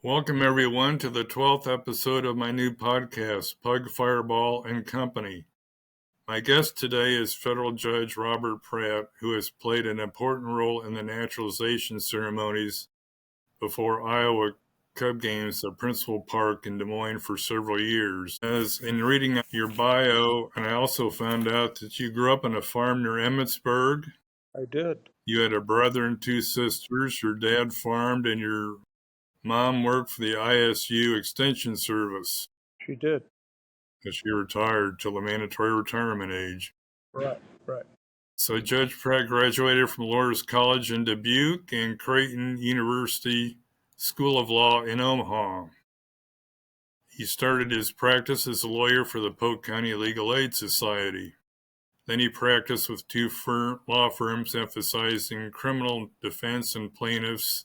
Welcome, everyone, to the 12th episode of my new podcast, Pug, Fireball, and Company. My guest today is Federal Judge Robert Pratt, who has played an important role in the naturalization ceremonies before Iowa Cub games at Principal Park in Des Moines for several years. As in reading your bio, and I also found out that you grew up on a farm near Emmitsburg. I did. You had a brother and two sisters. Your dad farmed, and your Mom worked for the ISU Extension Service. She did. And she retired till the mandatory retirement age. Right. So Judge Pratt graduated from Loras College in Dubuque and Creighton University School of Law in Omaha. He started his practice as a lawyer for the Polk County Legal Aid Society. Then he practiced with two law firms emphasizing criminal defense and plaintiffs'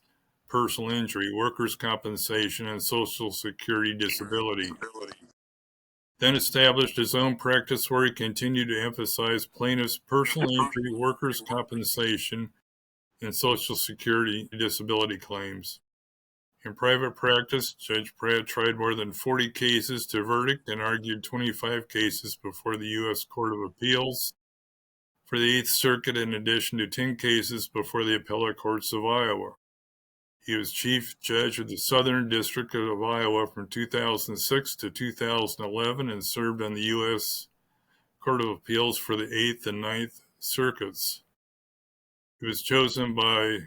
personal injury, workers' compensation, and Social Security disability. Then established his own practice where he continued to emphasize plaintiffs' personal injury, workers' compensation, and Social Security disability claims. In private practice, Judge Pratt tried more than 40 cases to verdict and argued 25 cases before the U.S. Court of Appeals for the Eighth Circuit, in addition to 10 cases before the appellate courts of Iowa. He was Chief Judge of the Southern District of Iowa from 2006 to 2011 and served on the U.S. Court of Appeals for the 8th and 9th Circuits. He was chosen by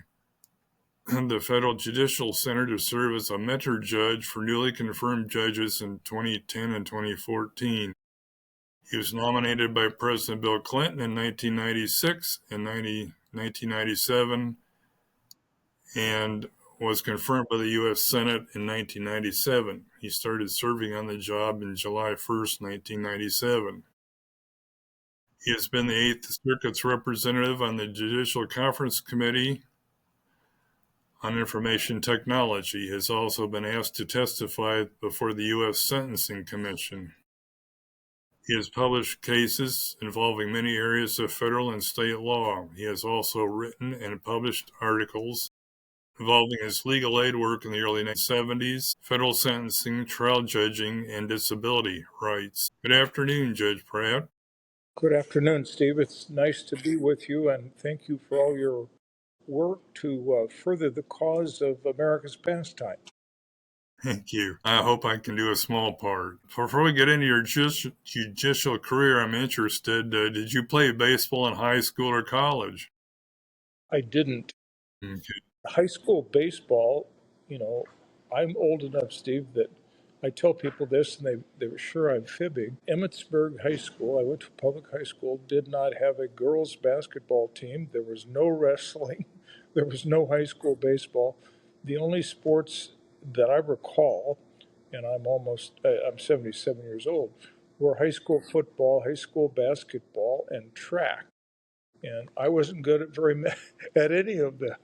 the Federal Judicial Center to serve as a mentor judge for newly confirmed judges in 2010 and 2014. He was nominated by President Bill Clinton in 1996 and 1997 and was confirmed by the U.S. Senate in 1997. He started serving on the job in July 1st, 1997. He has been the 8th Circuit's representative on the Judicial Conference Committee on Information Technology. He has also been asked to testify before the U.S. Sentencing Commission. He has published cases involving many areas of federal and state law. He has also written and published articles involving his legal aid work in the early 1970s, federal sentencing, trial judging, and disability rights. Good afternoon, Judge Pratt. Good afternoon, Steve. It's nice to be with you, and thank you for all your work to further the cause of America's pastime. Thank you. I hope I can do a small part. Before we get into your judicial career, I'm interested. Did you play baseball in high school or college? I didn't. Okay. High school baseball, I'm old enough, Steve, that I tell people this, and they were sure I'm fibbing. Emmitsburg High School, I went to public high school, did not have a girls' basketball team. There was no wrestling. There was no high school baseball. The only sports that I recall, and I'm 77 years old, were high school football, high school basketball, and track. And I wasn't good at any of them.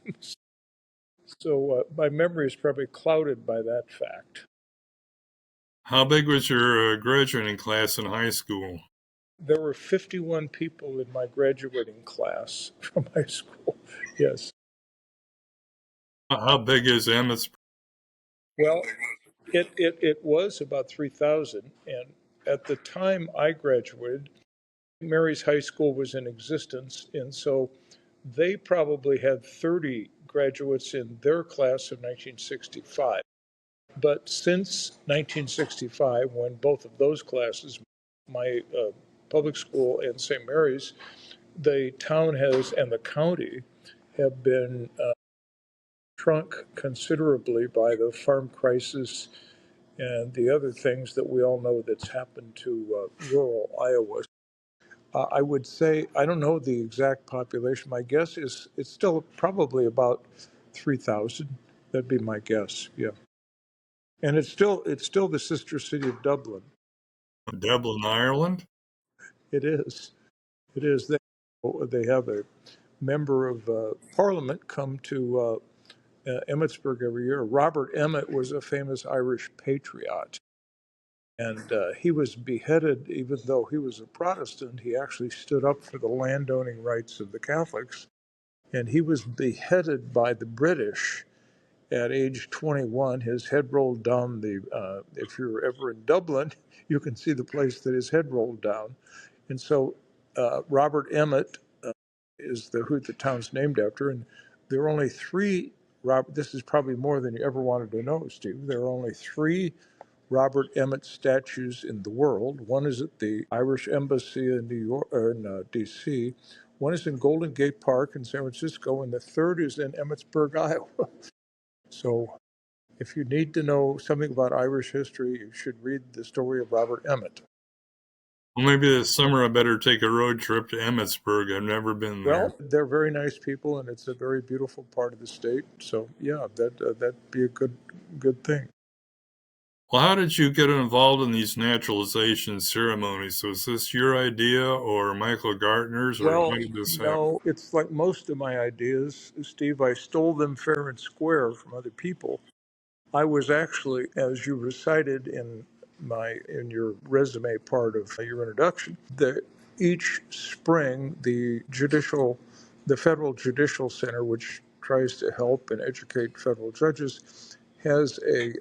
So my memory is probably clouded by that fact. How big was your graduating class in high school? There were 51 people in my graduating class from high school. Yes. How big is Emmitsburg? Well, it was about 3,000. And at the time I graduated, Mary's High School was in existence. And so they probably had 30 graduates in their class of 1965. But since 1965, when both of those classes, my public school and St. Mary's, the town and the county have been shrunk considerably by the farm crisis and the other things that we all know that's happened to rural Iowa. I would say, I don't know the exact population. My guess is it's still probably about 3,000. That'd be my guess, yeah. And it's still the sister city of Dublin. Dublin, Ireland? It is. It is. They have a member of parliament come to Emmitsburg every year. Robert Emmet was a famous Irish patriot. And he was beheaded, even though he was a Protestant. He actually stood up for the landowning rights of the Catholics. And he was beheaded by the British at age 21, his head rolled down if you're ever in Dublin, you can see the place that his head rolled down. And so Robert Emmet is who the town's named after. And there are only three, this is probably more than you ever wanted to know, Steve. There are only three Robert Emmet statues in the world. One is at the Irish Embassy in New York, or in D.C. One is in Golden Gate Park in San Francisco, and the third is in Emmetsburg, Iowa. So if you need to know something about Irish history, you should read the story of Robert Emmet. Well, maybe this summer I better take a road trip to Emmetsburg. I've never been there. Well, they're very nice people, and it's a very beautiful part of the state. So yeah, that'd be a good thing. Well, how did you get involved in these naturalization ceremonies? Was this your idea or Michael Gartner's, or how Well, did this happen? no, it's like most of my ideas, Steve. I stole them fair and square from other people. I was actually, as you recited in your resume part of your introduction, that each spring the Federal Judicial Center, which tries to help and educate federal judges, has a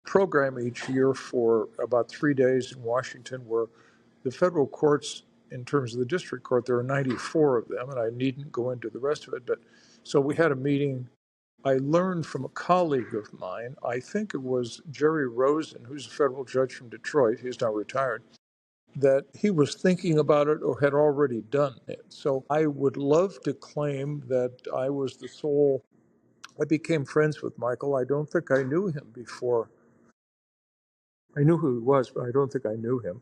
program each year for about 3 days in Washington where the federal courts, in terms of the district court, there are 94 of them, and I needn't go into the rest of it. But so we had a meeting. I learned from a colleague of mine, I think it was Jerry Rosen, who's a federal judge from Detroit, he's now retired, that he was thinking about it or had already done it. So I would love to claim that I was the sole. I became friends with Michael. I don't think I knew him before. I knew who he was, but I don't think I knew him.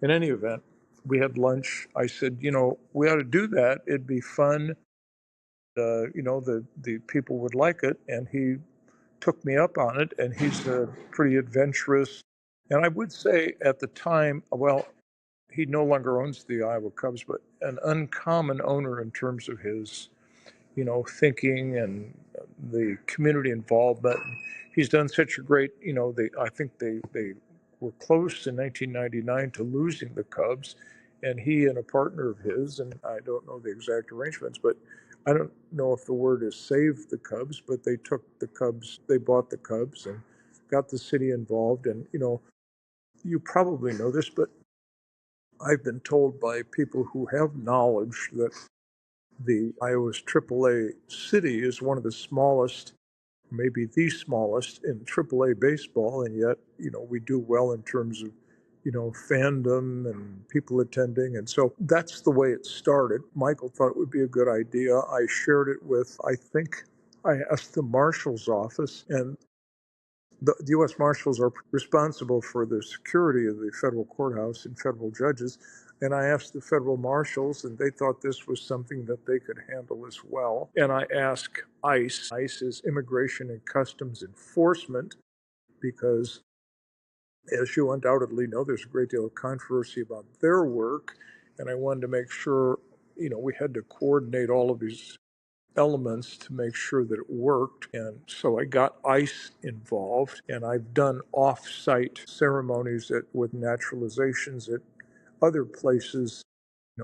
In any event, we had lunch. I said, we ought to do that. It'd be fun. The people would like it. And he took me up on it. And he's pretty adventurous. And I would say at the time, well, he no longer owns the Iowa Cubs, but an uncommon owner in terms of his thinking and the community involvement. He's done such a great, I think they were close in 1999 to losing the Cubs, and he and a partner of his, and I don't know the exact arrangements, but I don't know if the word is save the Cubs, but they took the Cubs, they bought the Cubs and got the city involved. And, you probably know this, but I've been told by people who have knowledge that the Iowa's AAA city is one of the smallest, maybe the smallest in AAA baseball, and yet we do well in terms of fandom and people attending, and so that's the way it started. Michael thought it would be a good idea. I shared it with, I think, I asked the marshal's office, and the U.S. Marshals are responsible for the security of the federal courthouse and federal judges. And I asked the federal marshals, and they thought this was something that they could handle as well. And I asked ICE. ICE is Immigration and Customs Enforcement, because, as you undoubtedly know, there's a great deal of controversy about their work. And I wanted to make sure, we had to coordinate all of these elements to make sure that it worked. And so I got ICE involved, and I've done off-site ceremonies with naturalizations at other places.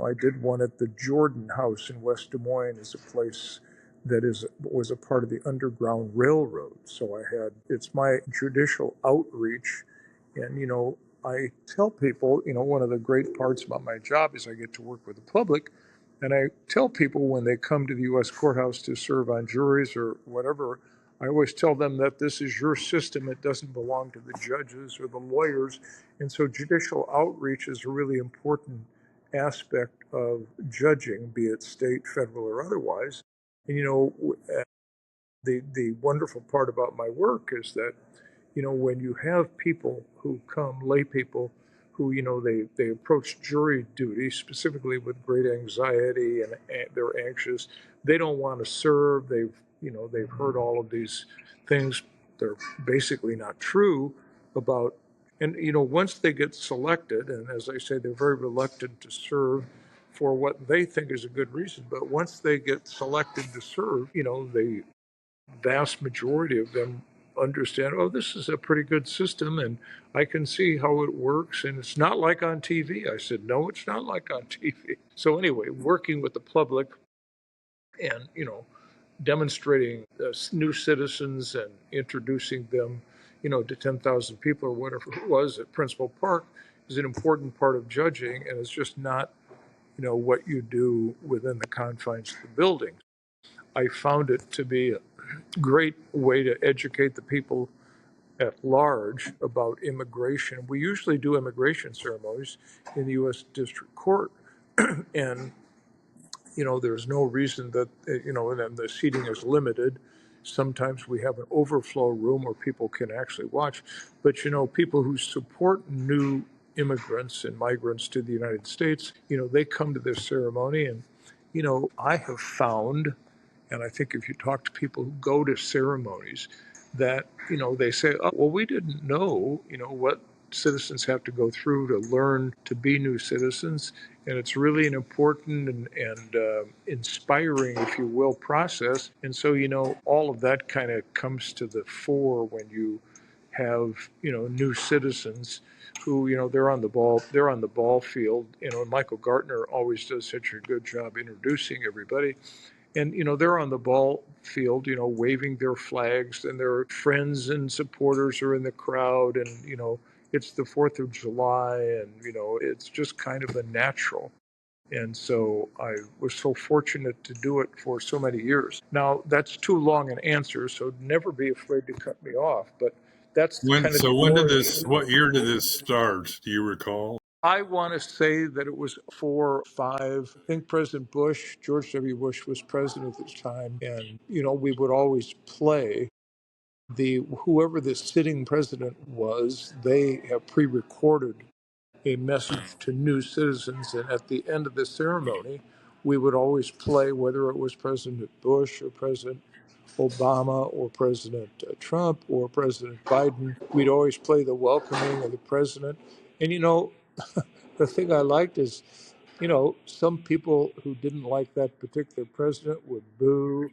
I did one at the Jordan House in West Des Moines, as a place that was a part of the Underground Railroad. So it's my judicial outreach. And, I tell people, one of the great parts about my job is I get to work with the public. And I tell people when they come to the U.S. courthouse to serve on juries or whatever, I always tell them that this is your system. It doesn't belong to the judges or the lawyers. And so judicial outreach is a really important aspect of judging, be it state, federal, or otherwise. And, the wonderful part about my work is that, when you have people who come, lay people who, they approach jury duty specifically with great anxiety, and they're anxious. They don't want to serve. They've heard all of these things. They're basically not true about, and, once they get selected, and as I say, they're very reluctant to serve for what they think is a good reason. But once they get selected to serve, the vast majority of them understand, oh, this is a pretty good system and I can see how it works. And it's not like on TV. I said, no, it's not like on TV. So anyway, working with the public and, demonstrating new citizens and introducing them, to 10,000 people or whatever it was at Principal Park is an important part of judging, and it's just not, what you do within the confines of the building. I found it to be a great way to educate the people at large about immigration. We usually do immigration ceremonies in the U.S. District Court, and there's no reason that, and the seating is limited. Sometimes we have an overflow room where people can actually watch. But, people who support new immigrants and migrants to the United States, they come to this ceremony. And, I have found, and I think if you talk to people who go to ceremonies, that, they say, oh, well, we didn't know, what citizens have to go through to learn to be new citizens. And it's really an important and inspiring, if you will, process. And so, all of that kind of comes to the fore when you have, new citizens who, they're on the ball field. Michael Gartner always does such a good job introducing everybody. And, they're on the ball field, waving their flags, and their friends and supporters are in the crowd. And, it's the 4th of July, and, it's just kind of a natural. And so I was so fortunate to do it for so many years. Now, that's too long an answer, so never be afraid to cut me off. But that's When kind of so the when did origin. this? What year did this start? Do you recall? I want to say that it was 4 or 5. I think President Bush, George W. Bush, was president at the time, and we would always play the whoever the sitting president was. They have pre-recorded a message to new citizens, and at the end of the ceremony, we would always play whether it was President Bush or President Obama or President Trump or President Biden. We'd always play the welcoming of the president, and the thing I liked is, some people who didn't like that particular president would boo.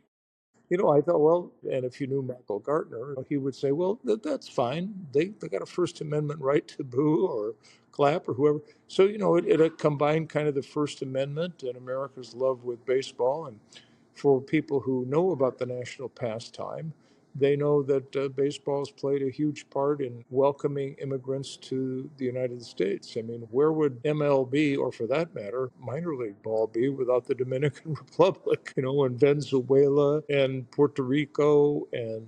I thought, well, and if you knew Michael Gartner, he would say, well, that's fine. They got a First Amendment right to boo or clap or whoever. So, it combined kind of the First Amendment and America's love with baseball. And for people who know about the national pastime, they know that baseball has played a huge part in welcoming immigrants to the United States. I mean, where would MLB, or for that matter, minor league ball be without the Dominican Republic, and Venezuela and Puerto Rico and,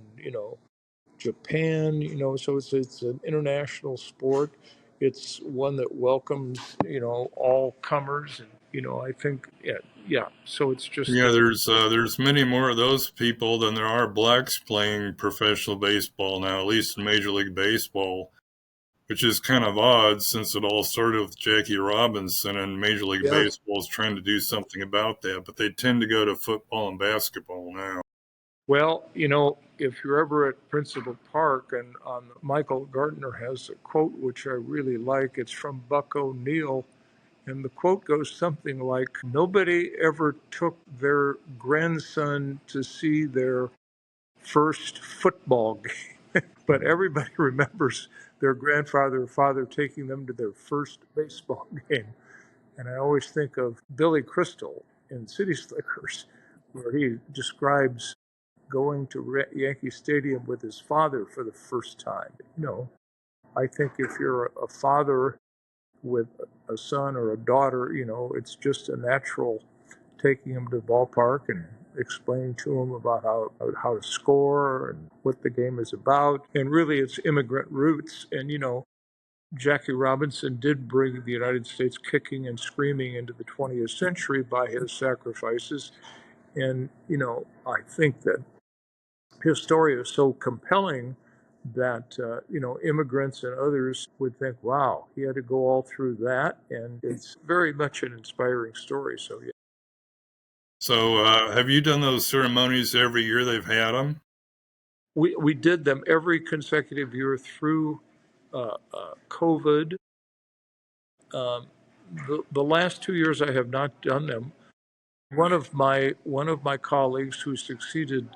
Japan, so it's an international sport. It's one that welcomes, all comers. And, I think, yeah. So it's just, Yeah, there's many more of those people than there are blacks playing professional baseball now, at least in Major League Baseball, which is kind of odd since it all started with Jackie Robinson, and Major League yeah. Baseball is trying to do something about that, but they tend to go to football and basketball now. Well, if you're ever at Principal Park, and Michael Gardner has a quote which I really like. It's from Buck O'Neill, and the quote goes something like, "Nobody ever took their grandson to see their first football game, but everybody remembers their grandfather or father taking them to their first baseball game." And I always think of Billy Crystal in City Slickers, where he describes going to Yankee Stadium with his father for the first time. I think if you're a father with a son or a daughter, it's just a natural taking them to the ballpark and explaining to them about how to score and what the game is about. And really, it's immigrant roots. And, Jackie Robinson did bring the United States kicking and screaming into the 20th century by his sacrifices. And, I think that his story is so compelling that immigrants and others would think, "Wow, he had to go all through that," and it's very much an inspiring story. So yeah, So, have you done those ceremonies every year they've had them? we did them every consecutive year through COVID. Um, the last 2 years I have not done them. One of my colleagues who succeeded,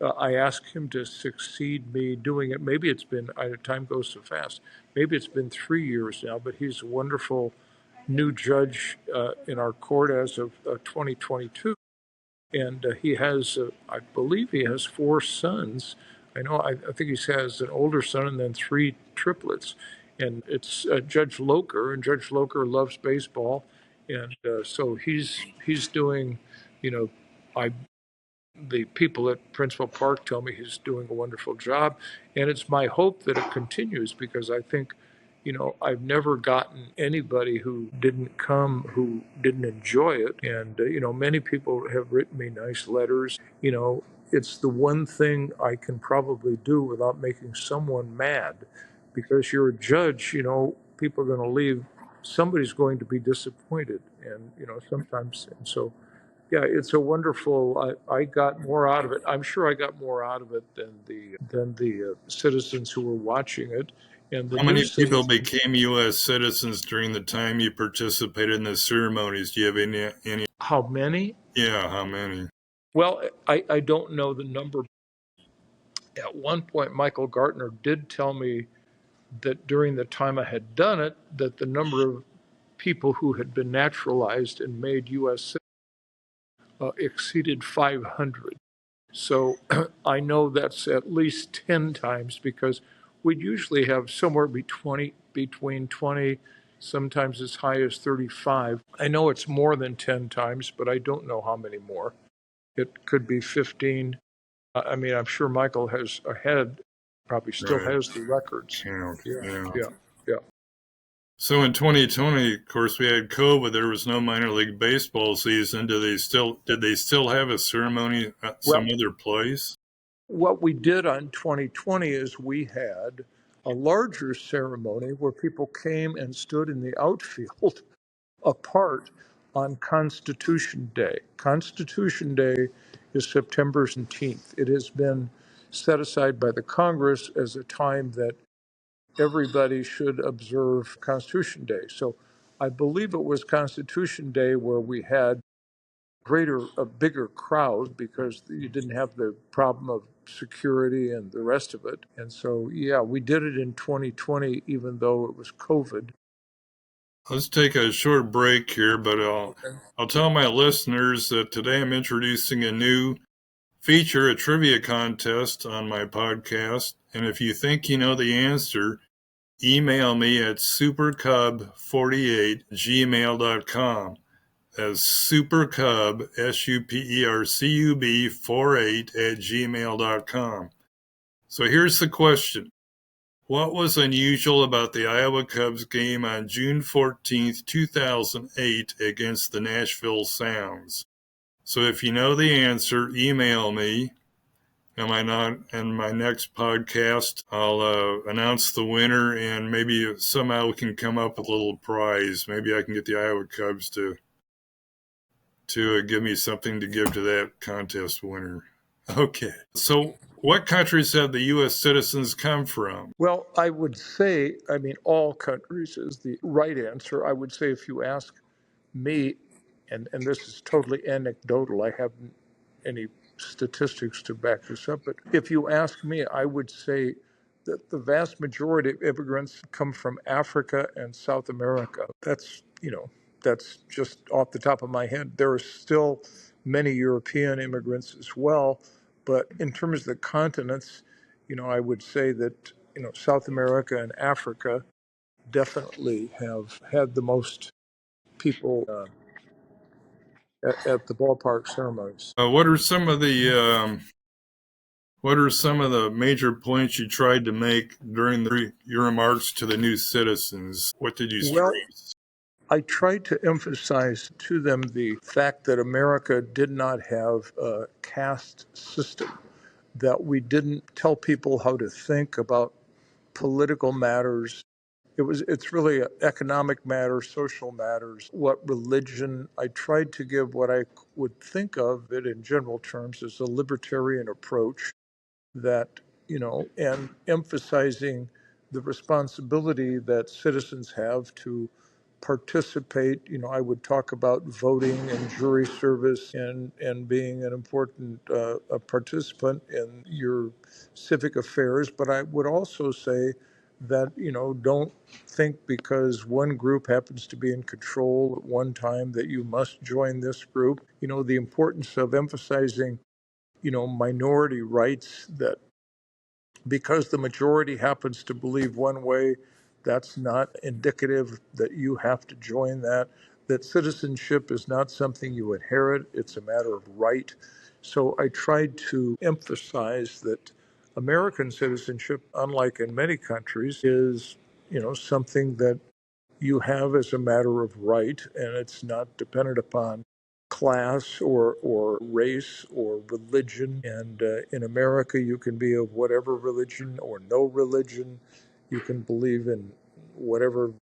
I asked him to succeed me doing it. Maybe it's been, time goes so fast. Maybe it's been 3 years now, but he's a wonderful new judge in our court as of 2022. and he has, I believe, he has four sons. I think he has an older son and then three triplets, and it's Judge Loker, and Judge Loker loves baseball, and so he's doing, you know, I the people at Principal Park tell me he's doing a wonderful job. And it's my hope that it continues because I think, I've never gotten anybody who didn't come who didn't enjoy it. And, many people have written me nice letters. It's the one thing I can probably do without making someone mad because you're a judge, people are going to leave. Somebody's going to be disappointed. And, sometimes, and so yeah, it's a wonderful. I got more out of it. I'm sure I got more out of it than the citizens who were watching it, and the How new many people citizens. became U.S. citizens during the time you participated in the ceremonies? Do you have any? How many? Yeah, how many? Well, I don't know the number. At one point, Michael Gartner did tell me that during the time I had done it, that the number of people who had been naturalized and made U.S. Exceeded 500. So I know that's at least 10 times because we'd usually have somewhere between 20, sometimes as high as 35. I know it's more than 10 times, but I don't know how many more. It could be 15. I mean, I'm sure Michael has ahead, probably still Right. has the records. Count. Yeah, Yeah. yeah, yeah. So in 2020, of course, we had COVID. There was no minor league baseball season. Did they still have a ceremony at some Well, other place? what we did on 2020 is we had a larger ceremony where people came and stood in the outfield apart on Constitution Day. Constitution Day is September 17th. It has been set aside by the Congress as a time that everybody should observe Constitution Day. So I believe it was Constitution Day where we had a bigger crowd because you didn't have the problem of security and the rest of it. And so, yeah, we did it in 2020, even though it was COVID. Let's take a short break here, but Okay. I'll tell my listeners that today I'm introducing a new feature, a trivia contest on my podcast. And if you think you know the answer, email me at supercub48@gmail.com. That's supercub, supercub48@gmail.com. So here's the question. What was unusual about the Iowa Cubs game on June 14th, 2008 against the Nashville Sounds? So if you know the answer, email me. Am I not? In my next podcast, I'll announce the winner, and maybe somehow we can come up with a little prize. Maybe I can get the Iowa Cubs to give me something to give to that contest winner. Okay. So, what countries have the U.S. citizens come from? Well, I would say, I mean, all countries is the right answer. I would say if you ask me, and this is totally anecdotal, I haven't any statistics to back this up, but if you ask me, I would say that the vast majority of immigrants come from Africa and South America. That's just off the top of my head. There are still many European immigrants as well, but in terms of the continents, I would say that, South America and Africa definitely have had the most people at the ballpark ceremonies. What are some of the major points you tried to make during your remarks to the new citizens? What did you Well, stress? I tried to emphasize to them the fact that America did not have a caste system, that we didn't tell people how to think about political matters. It's really economic matters, social matters, what religion. I tried to give what I would think of it in general terms as a libertarian approach that, and emphasizing the responsibility that citizens have to participate. I would talk about voting and jury service and being an important a participant in your civic affairs. But I would also say that, don't think because one group happens to be in control at one time that you must join this group. The importance of emphasizing, minority rights, that because the majority happens to believe one way, that's not indicative that you have to join that. That citizenship is not something you inherit, it's a matter of right. So I tried to emphasize that American citizenship, unlike in many countries, is, something that you have as a matter of right, and it's not dependent upon class or race or religion. And in America, you can be of whatever religion or no religion. You can believe in whatever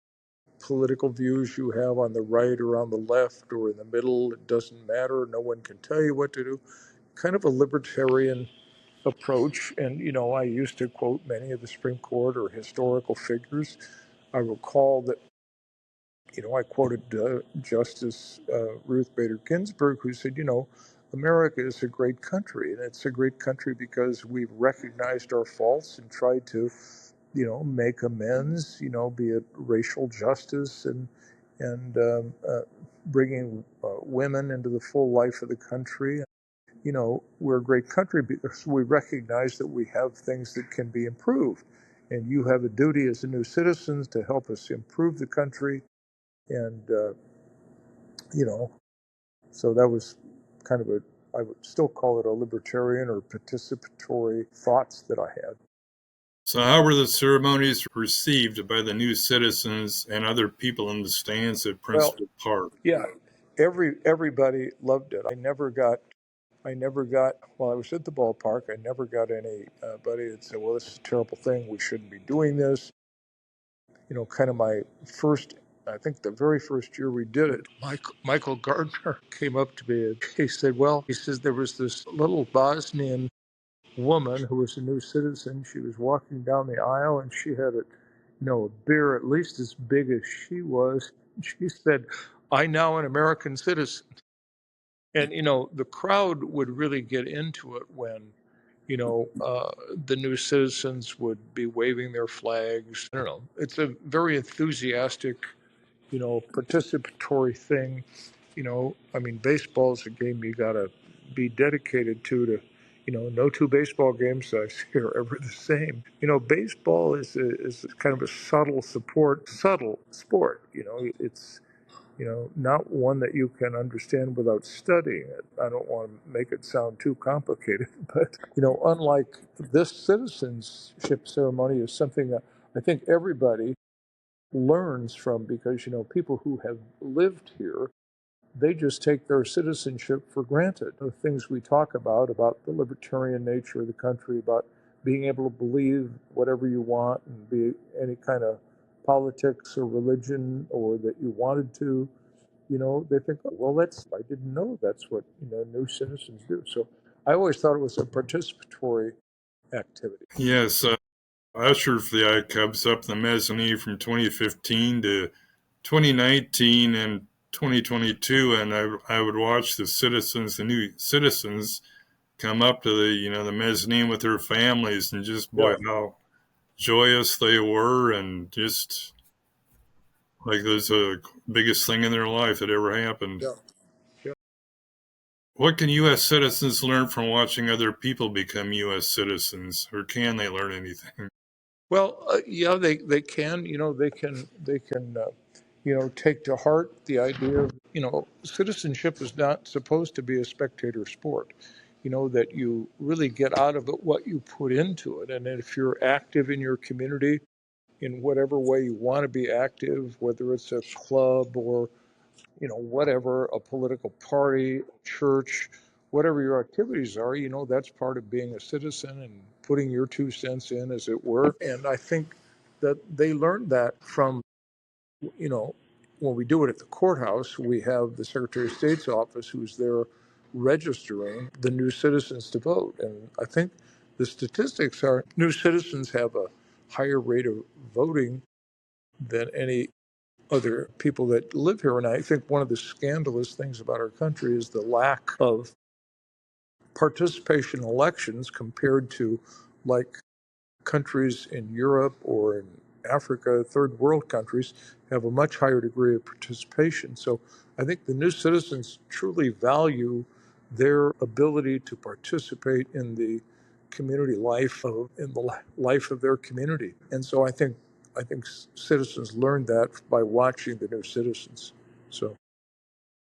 political views you have on the right or on the left or in the middle. It doesn't matter. No one can tell you what to do. Kind of a libertarian approach. And, I used to quote many of the Supreme Court or historical figures. I recall that I quoted Justice Ruth Bader Ginsburg, who said, America is a great country, and it's a great country because we've recognized our faults and tried to, make amends, be it racial justice and bringing women into the full life of the country. We're a great country because we recognize that we have things that can be improved. And you have a duty as a new citizens to help us improve the country and you know, so that was kind of I would still call it a libertarian or participatory thoughts that I had. So, how were the ceremonies received by the new citizens and other people in the stands at Well, Principal Park? yeah, everybody loved it. I never got while I was at the ballpark. I never got anybody that said, "Well, this is a terrible thing. We shouldn't be doing this." Kind of my first. I think the very first year we did it, Michael Gardner came up to me and he said, "Well," he says, "there was this little Bosnian woman who was a new citizen. She was walking down the aisle and she had a beer at least as big as she was. She said, 'I now an American citizen.'" And the crowd would really get into it when the new citizens would be waving their flags. I don't know. It's a very enthusiastic, participatory thing. I mean, baseball is a game you got to be dedicated to. No two baseball games I see are ever the same. Baseball is kind of a subtle sport. It's not one that you can understand without studying it. I don't want to make it sound too complicated, but unlike this citizenship ceremony is something that I think everybody learns from, because people who have lived here, they just take their citizenship for granted. The things we talk about the libertarian nature of the country, about being able to believe whatever you want and be any kind of politics or religion or that you wanted to, they think, "Oh, well, I didn't know that's what, new citizens do." So I always thought it was a participatory activity. Yes, I ushered for the I Cubs up the mezzanine from 2015 to 2019 and 2022, and I would watch the new citizens, come up to the mezzanine with their families, and just boy, Yeah, how joyous they were, and just like it was the biggest thing in their life that ever happened. yeah, yeah. What can U.S. citizens learn from watching other people become U.S. citizens, or can they learn anything? Well, yeah, they can, take to heart the idea of, citizenship is not supposed to be a spectator sport. That you really get out of it what you put into it, and if you're active in your community in whatever way you want to be active, whether it's a club or whatever, a political party, church, whatever your activities are, that's part of being a citizen and putting your 2 cents in, as it were. And I think that they learned that from, you know, when we do it at the courthouse, we have the Secretary of State's office who's there registering the new citizens to vote. And I think the statistics are new citizens have a higher rate of voting than any other people that live here. And I think one of the scandalous things about our country is the lack of participation in elections compared to, like, Countries in Europe or in Africa, third world countries, have a much higher degree of participation. So I think the new citizens truly value their ability to participate in the community life in the life of their community. And so I think citizens learn that by watching the new citizens. So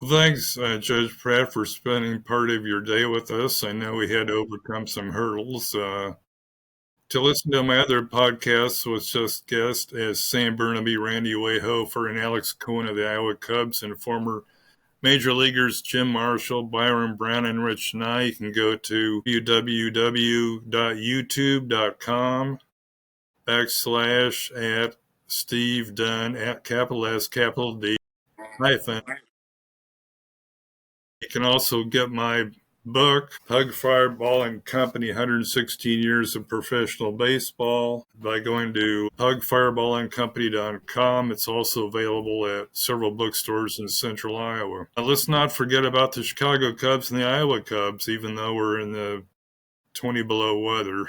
Thanks, Judge Pratt, for spending part of your day with us. I know we had to overcome some hurdles. To listen to my other podcasts with just guests as Sam Burnaby, Randy Wayhofer, and Alex Cohen of the Iowa Cubs, and former major leaguers Jim Marshall, Byron Brown, and Rich Nye, you can go to www.youtube.com/at Steve Dunn at capital S capital D hyphen. You can also get my book, Pug Fireball and Company 116 Years of Professional Baseball, by going to pugfireballandcompany.com. It's also available at several bookstores in central Iowa. Now, let's not forget about the Chicago Cubs and the Iowa Cubs, even though we're in the 20 below weather.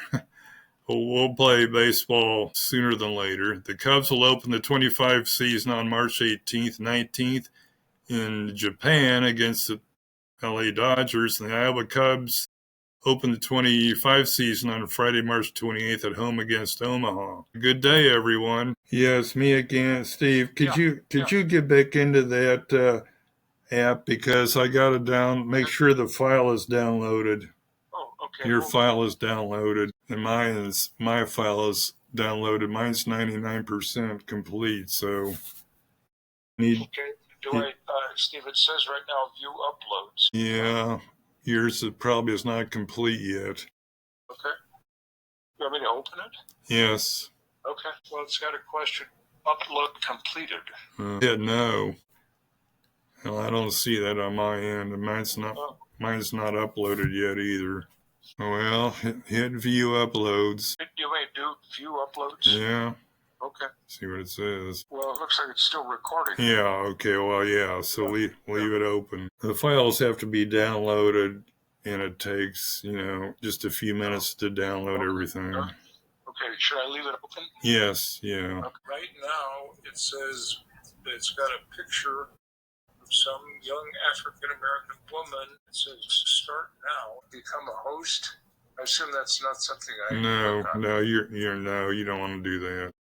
We'll play baseball sooner than later. The Cubs will open the 25 season on March 18th, 19th in Japan against the LA Dodgers, and the Iowa Cubs open the 25 season on Friday, March 28th at home against Omaha. Good day, everyone. Yes, me again, Steve. Could you get back into that app, because I got to make sure the file is downloaded. Oh, okay. Your file is downloaded, and my file is downloaded. Mine's 99% complete, so need. Okay. Steve, it says right now view uploads. Yeah, yours probably is not complete yet. Okay. You want me to open it? Yes. Okay. Well, it's got a question. Upload completed. Hit no. Well, I don't see that on my end, and mine's not uploaded yet either. Well, hit view uploads. You may do view uploads? Yeah. Okay. See what it says. Well, it looks like it's still recording. Yeah, okay, well, yeah, so leave it open. The files have to be downloaded, and it takes, just a few minutes to download everything. Okay, should I leave it open? Yes, yeah. Okay. Right now, it says it's got a picture of some young African-American woman. It says start now, become a host. I assume that's not something I No, you don't want to do that.